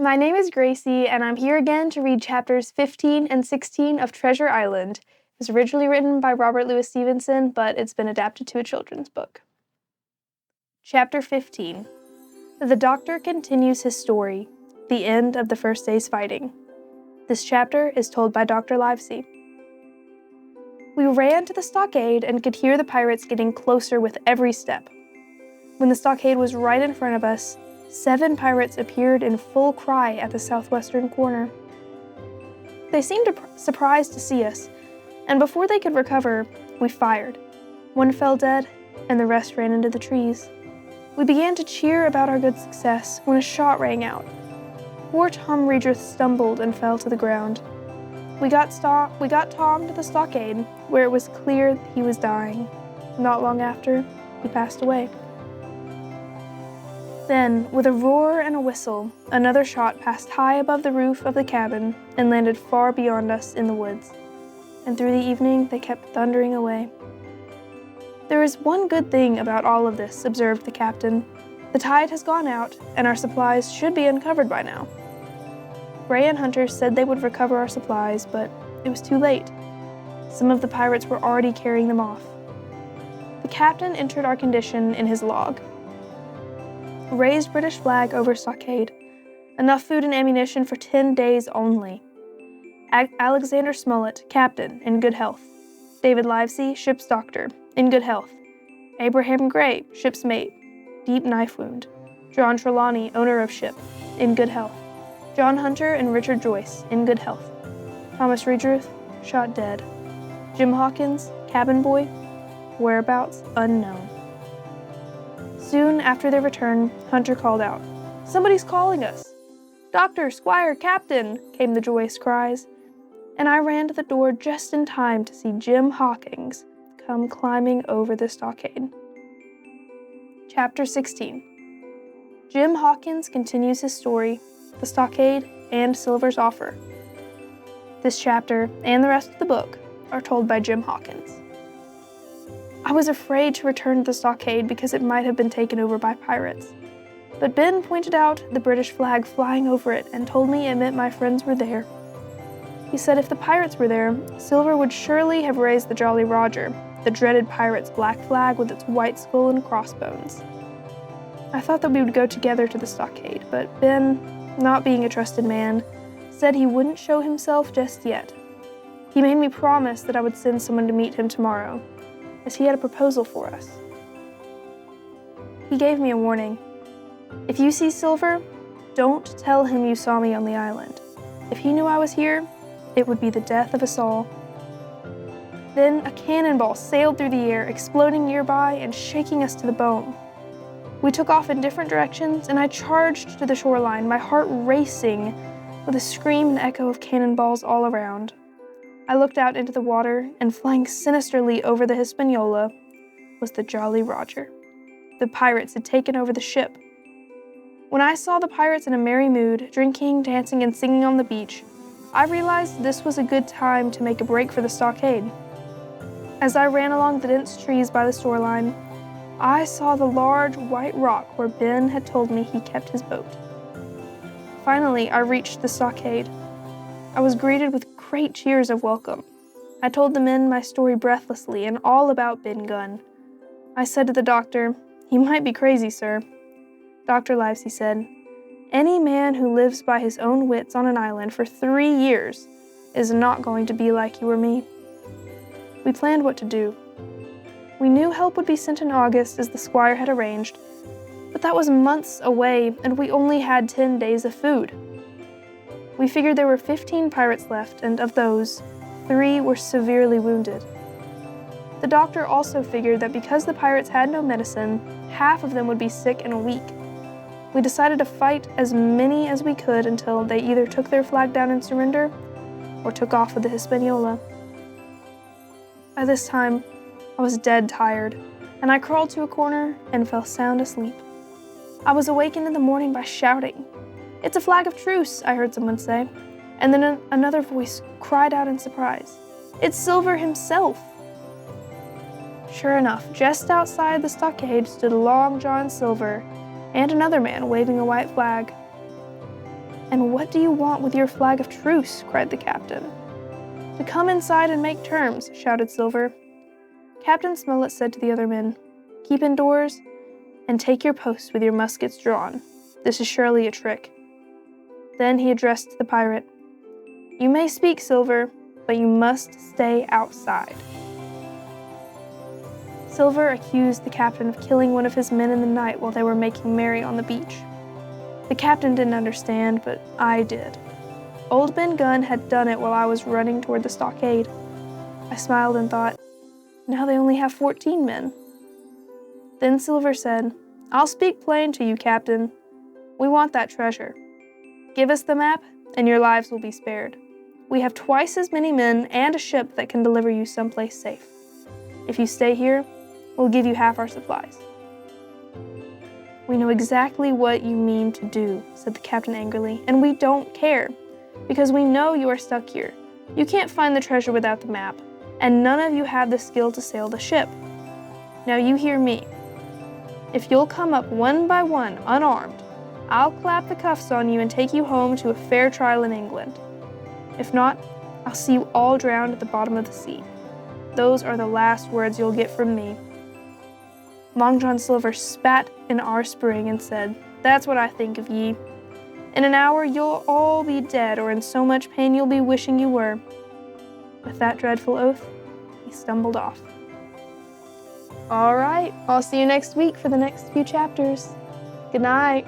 My name is Gracie, and I'm here again to read chapters 15 and 16 of Treasure Island. It was originally written by Robert Louis Stevenson, but it's been adapted to a children's book. Chapter 15. The Doctor continues his story, the end of the first day's fighting. This chapter is told by Dr. Livesey. We ran to the stockade and could hear the pirates getting closer with every step. When the stockade was right in front of us, 7 pirates appeared in full cry at the southwestern corner. They seemed surprised to see us, and before they could recover, we fired. One fell dead, and the rest ran into the trees. We began to cheer about our good success when a shot rang out. Poor Tom Redruth stumbled and fell to the ground. We got Tom to the stockade, where it was clear he was dying. Not long after, he passed away. Then, with a roar and a whistle, another shot passed high above the roof of the cabin and landed far beyond us in the woods. And through the evening, they kept thundering away. There is one good thing about all of this, observed the captain. The tide has gone out, and our supplies should be uncovered by now. Gray and Hunter said they would recover our supplies, but it was too late. Some of the pirates were already carrying them off. The captain entered our condition in his log. Raised British flag over stockade. Enough food and ammunition for 10 days only. Alexander Smollett, captain, in good health. David Livesey, ship's doctor, in good health. Abraham Gray, ship's mate, deep knife wound. John Trelawney, owner of ship, in good health. John Hunter and Richard Joyce, in good health. Thomas Redruth, shot dead. Jim Hawkins, cabin boy, whereabouts unknown. Soon after their return, Hunter called out, "Somebody's calling us!" "Doctor, Squire, Captain!" came the joyous cries, and I ran to the door just in time to see Jim Hawkins come climbing over the stockade. Chapter 16. Jim Hawkins continues his story, the stockade, and Silver's offer. This chapter, and the rest of the book, are told by Jim Hawkins. I was afraid to return to the stockade because it might have been taken over by pirates. But Ben pointed out the British flag flying over it and told me it meant my friends were there. He said if the pirates were there, Silver would surely have raised the Jolly Roger, the dreaded pirates' black flag with its white skull and crossbones. I thought that we would go together to the stockade, but Ben, not being a trusted man, said he wouldn't show himself just yet. He made me promise that I would send someone to meet him tomorrow, as he had a proposal for us. He gave me a warning. If you see Silver, don't tell him you saw me on the island. If he knew I was here, it would be the death of us all. Then a cannonball sailed through the air, exploding nearby and shaking us to the bone. We took off in different directions, and I charged to the shoreline, my heart racing with a scream and echo of cannonballs all around. I looked out into the water, and flying sinisterly over the Hispaniola was the Jolly Roger. The pirates had taken over the ship. When I saw the pirates in a merry mood, drinking, dancing, and singing on the beach, I realized this was a good time to make a break for the stockade. As I ran along the dense trees by the shoreline, I saw the large white rock where Ben had told me he kept his boat. Finally, I reached the stockade. I was greeted with great cheers of welcome. I told the men my story breathlessly and all about Ben Gunn. I said to the doctor, "You might be crazy, sir." Dr. Livesey said, "Any man who lives by his own wits on an island for 3 years is not going to be like you or me." We planned what to do. We knew help would be sent in August as the squire had arranged, but that was months away and we only had 10 days of food. We figured there were 15 pirates left, and of those, 3 were severely wounded. The doctor also figured that because the pirates had no medicine, half of them would be sick in a week. We decided to fight as many as we could until they either took their flag down and surrender, or took off with the Hispaniola. By this time, I was dead tired, and I crawled to a corner and fell sound asleep. I was awakened in the morning by shouting. "It's a flag of truce," I heard someone say, and then another voice cried out in surprise. "It's Silver himself!" Sure enough, just outside the stockade stood Long John Silver and another man waving a white flag. "And what do you want with your flag of truce?" cried the captain. "To come inside and make terms," shouted Silver. Captain Smollett said to the other men, "Keep indoors and take your posts with your muskets drawn. This is surely a trick." Then he addressed the pirate, "You may speak, Silver, but you must stay outside." Silver accused the captain of killing one of his men in the night while they were making merry on the beach. The captain didn't understand, but I did. Old Ben Gunn had done it while I was running toward the stockade. I smiled and thought, now they only have 14 men. Then Silver said, "I'll speak plain to you, Captain. We want that treasure. Give us the map, and your lives will be spared. We have twice as many men and a ship that can deliver you someplace safe. If you stay here, we'll give you half our supplies." "We know exactly what you mean to do," said the captain angrily, "and we don't care, because we know you are stuck here. You can't find the treasure without the map, and none of you have the skill to sail the ship. Now you hear me. If you'll come up one by one, unarmed, I'll clap the cuffs on you and take you home to a fair trial in England. If not, I'll see you all drowned at the bottom of the sea. Those are the last words you'll get from me." Long John Silver spat in our spring and said, "That's what I think of ye. In an hour you'll all be dead, or in so much pain you'll be wishing you were." With that dreadful oath, he stumbled off. All right, I'll see you next week for the next few chapters. Good night.